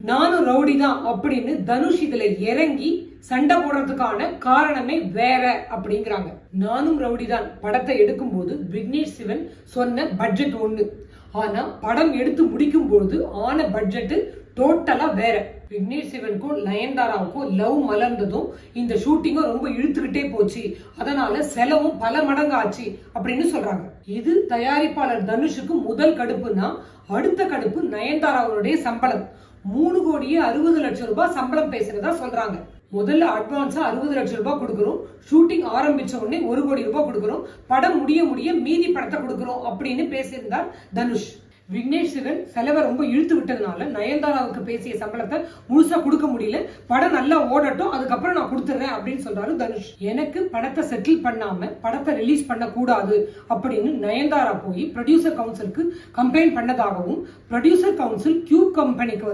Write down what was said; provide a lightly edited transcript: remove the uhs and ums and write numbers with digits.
நானும் ரவுடி தான் அப்படின்னு தனுஷ் இதுல இறங்கி சண்டை போடுறதுக்கான காரணமே வேற அப்படிங்கிறாங்க. நானும் ரவுடி தான் படத்தை எடுக்கும் போது விக்னேஷ் சிவன் சொன்ன பட்ஜெட் ஒண்ணு, ஆனா படம் எடுத்து முடிக்கும் போது ஆன பட்ஜெட் டோட்டலா வேற. விக்னேஷ் சிவனுக்கும் நயன்தாராவுக்கும் லவ் மலர்ந்ததும் இந்த ஷூட்டிங்கும் ரொம்ப இழுத்துக்கிட்டே போச்சு, அதனால செலவும் பல மடங்கு ஆச்சு அப்படின்னு சொல்றாங்க. இது தயாரிப்பாளர் தனுஷுக்கு முதல் கடுப்புனா, அடுத்த கடுப்பு நயன்தாராவுடைய சம்பளம். 3,60,00,000 ரூபாய் சம்பளம் பேசுறதா சொல்றாங்க. முதல்ல அட்வான்ஸா 60 லட்சம் ரூபாய் கொடுக்கிறோம், ஷூட்டிங் ஆரம்பிச்ச உடனே 1 கோடி ரூபாய் கொடுக்கிறோம், படம் முடிய மீதி படத்தை கொடுக்கிறோம் அப்படின்னு பேசியிருந்தார் தனுஷ். விக்னேஷ் சிவன் செலவை ரொம்ப இழுத்து விட்டதுனால நயன்தாராவுக்கு பேசிய சம்பளத்தை முழுசா கொடுக்க முடியல, படம் நல்லா ஓடட்டும் அதுக்கப்புறம் நான் கொடுத்துறேன் அப்படின்னு சொல்றாரு தனுஷ். எனக்கு படத்தை செட்டில் பண்ணாம படத்தை ரிலீஸ் பண்ண கூடாது அப்படின்னு நயன்தாரா போய் ப்ரொடியூசர் கவுன்சிலுக்கு கம்ப்ளைண்ட் பண்ணதாகவும், ப்ரொடியூசர் கவுன்சில் கியூப் கம்பெனிக்கு